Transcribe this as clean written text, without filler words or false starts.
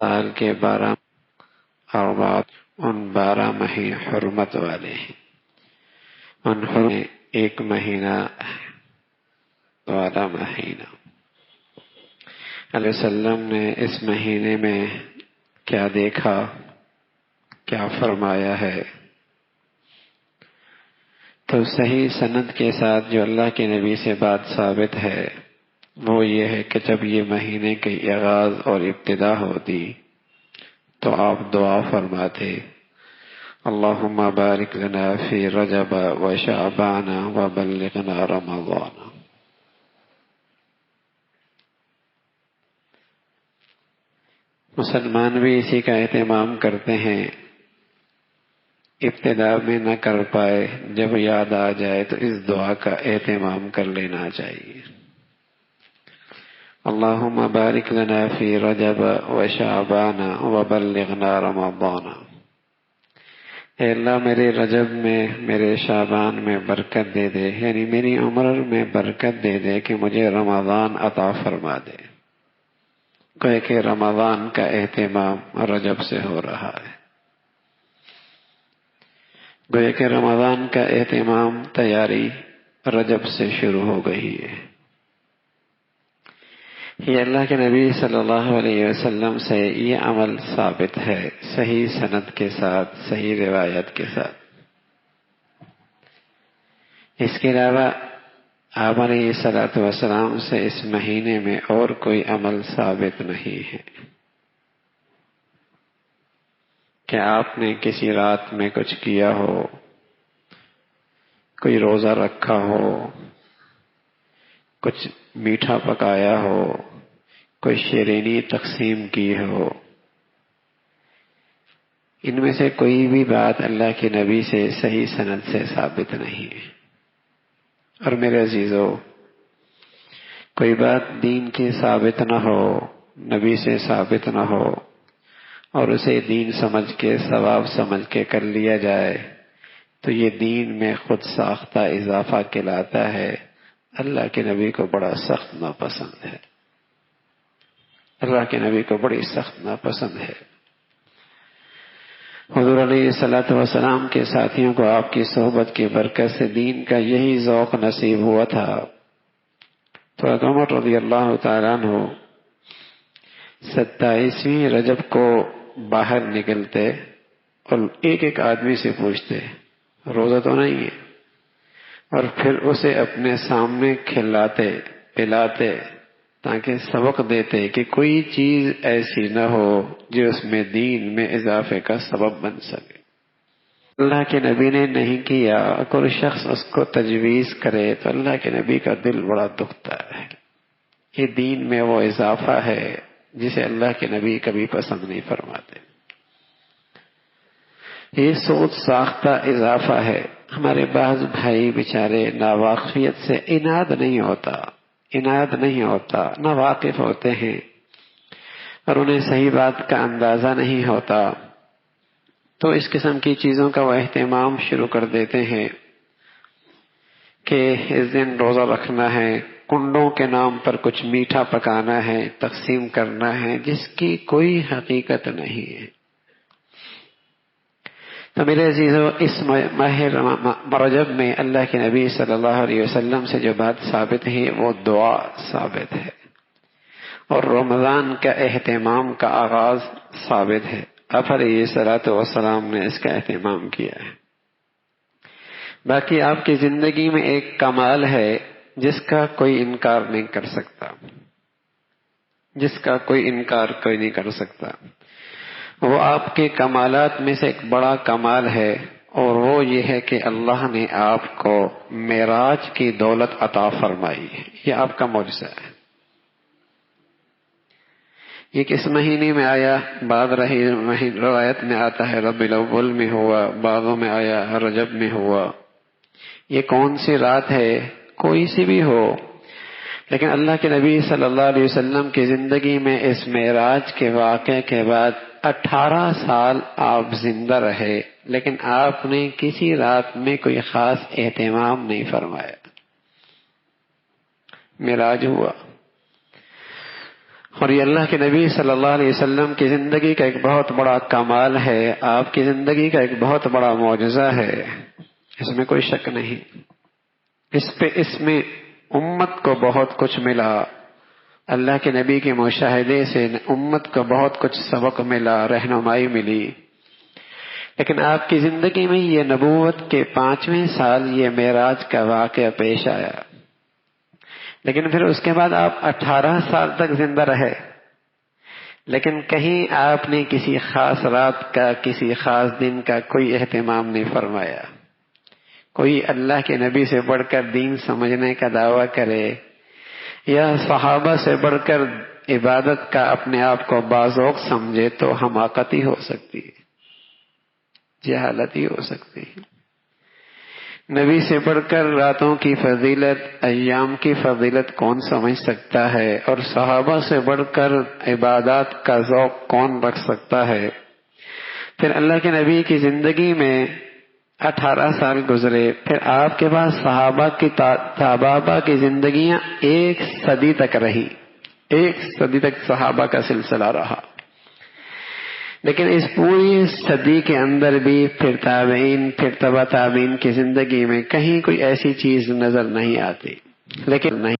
سال کے 12 اور بعد ان 12 مہینے حرمت والے ہیں، ان حرمت میں ایک مہینہ والا مہینہ۔ علیہ وسلم نے اس مہینے میں کیا دیکھا، کیا فرمایا ہے؟ تو صحیح سند کے ساتھ جو اللہ کے نبی سے بات ثابت ہے وہ یہ ہے کہ جب یہ مہینے کی آغاز اور ابتدا ہوتی تو آپ دعا فرماتے، اللہم بارک لنا فی رجب و شعبان و بلغنا رمضان۔ مسلمان بھی اسی کا اہتمام کرتے ہیں، ابتدا میں نہ کر پائے، جب یاد آ جائے تو اس دعا کا اہتمام کر لینا چاہیے۔ اللہم بارک لنا فی رجب و شعبان و بلغنا رمضان۔ اے اللہ میرے رجب میں، میرے شعبان میں برکت دے دے، یعنی میری عمر میں برکت دے دے کہ مجھے رمضان عطا فرما دے۔ گویا کہ رمضان کا اہتمام رجب سے ہو رہا ہے، گویا کہ رمضان کا اہتمام تیاری رجب سے شروع ہو گئی ہے۔ یہ اللہ کے نبی صلی اللہ علیہ وسلم سے یہ عمل ثابت ہے، صحیح سند کے ساتھ، صحیح روایت کے ساتھ۔ اس کے علاوہ آپ علیہ الصلوۃ والسلام سے اس مہینے میں اور کوئی عمل ثابت نہیں ہے کہ آپ نے کسی رات میں کچھ کیا ہو، کوئی روزہ رکھا ہو، کچھ میٹھا پکایا ہو، کوئی شیرینی تقسیم کی ہو۔ ان میں سے کوئی بھی بات اللہ کے نبی سے صحیح سند سے ثابت نہیں ہے۔ اور میرے عزیزو، کوئی بات دین کی ثابت نہ ہو، نبی سے ثابت نہ ہو، اور اسے دین سمجھ کے، ثواب سمجھ کے کر لیا جائے تو یہ دین میں خود ساختہ اضافہ کہلاتا ہے، اللہ کے نبی کو بڑا سخت ناپسند ہے، اللہ کے نبی کو بڑی سخت ناپسند ہے۔ حضور علیہ الصلوۃ والسلام کے ساتھیوں کو آپ کی صحبت کی برکت سے دین کا یہی ذوق نصیب ہوا تھا، تو عمر رضی اللہ تعالیٰ عنہ 27ویں رجب کو باہر نکلتے اور ایک ایک آدمی سے پوچھتے روزہ تو نہیں ہے، اور پھر اسے اپنے سامنے کھلاتے پلاتے تاکہ سبق دیتے کہ کوئی چیز ایسی نہ ہو جو اس میں دین میں اضافے کا سبب بن سکے۔ اللہ کے نبی نے نہیں کیا، کوئی شخص اس کو تجویز کرے تو اللہ کے نبی کا دل بڑا دکھتا ہے۔ یہ دین میں وہ اضافہ ہے جسے اللہ کے نبی کبھی پسند نہیں فرماتے۔ یہ سوچ ساختہ اضافہ ہے۔ ہمارے بعض بھائی بیچارے ناواقفیت سے عناد نہیں ہوتا، ناواقف ہوتے ہیں اور انہیں صحیح بات کا اندازہ نہیں ہوتا، تو اس قسم کی چیزوں کا وہ اہتمام شروع کر دیتے ہیں کہ اس دن روزہ رکھنا ہے، کنڈوں کے نام پر کچھ میٹھا پکانا ہے، تقسیم کرنا ہے، جس کی کوئی حقیقت نہیں ہے۔ تو میرے عزیزو، اس ماہ رجب میں اللہ کے نبی صلی اللہ علیہ وسلم سے جو بات ثابت ہے وہ دعا ثابت ہے، اور رمضان کا اہتمام کا آغاز ثابت ہے۔ آپ علیہ الصلوۃ والسلام نے اس کا اہتمام کیا ہے۔ باقی آپ کی زندگی میں ایک کمال ہے جس کا کوئی انکار نہیں کر سکتا، جس کا کوئی انکار کوئی نہیں کر سکتا۔ وہ آپ کے کمالات میں سے ایک بڑا کمال ہے، اور وہ یہ ہے کہ اللہ نے آپ کو معراج کی دولت عطا فرمائی ہے۔ یہ آپ کا معجزہ ہے۔ یہ کس مہینے میں آیا؟ بعض روایت میں آتا ہے ربیع الاول میں ہوا، بعضوں میں آیا رجب میں ہوا۔ یہ کون سی رات ہے؟ کوئی سی بھی ہو، لیکن اللہ کے نبی صلی اللہ علیہ وسلم کی زندگی میں اس معراج کے واقعے کے بعد 18 سال آپ زندہ رہے، لیکن آپ نے کسی رات میں کوئی خاص اہتمام نہیں فرمایا۔ معراج ہوا، اور یہ اللہ کے نبی صلی اللہ علیہ وسلم کی زندگی کا ایک بہت بڑا کمال ہے، آپ کی زندگی کا ایک بہت بڑا معجزہ ہے، اس میں کوئی شک نہیں۔ اس میں امت کو بہت کچھ ملا، اللہ کے نبی کے مشاہدے سے امت کو بہت کچھ سبق ملا، رہنمائی ملی۔ لیکن آپ کی زندگی میں یہ نبوت کے 5ویں سال یہ معراج کا واقعہ پیش آیا، لیکن پھر اس کے بعد آپ 18 سال تک زندہ رہے، لیکن کہیں آپ نے کسی خاص رات کا، کسی خاص دن کا کوئی اہتمام نہیں فرمایا۔ کوئی اللہ کے نبی سے بڑھ کر دین سمجھنے کا دعویٰ کرے یا صحابہ سے بڑھ کر عبادت کا اپنے آپ کو باذوق سمجھے تو حماقتی ہو سکتی ہے، جہالتی ہو سکتی ہے۔ نبی سے بڑھ کر راتوں کی فضیلت، ایام کی فضیلت کون سمجھ سکتا ہے، اور صحابہ سے بڑھ کر عبادات کا ذوق کون رکھ سکتا ہے۔ پھر اللہ کے نبی کی زندگی میں 18 سال گزرے، پھر آپ کے پاس صحابہ کی زندگیاں 1 صدی تک رہی، 1 صدی تک صحابہ کا سلسلہ رہا۔ لیکن اس پوری صدی کے اندر بھی پھر تابعین، پھر تبع تابعین کی زندگی میں کہیں کوئی ایسی چیز نظر نہیں آتی، لیکن نہیں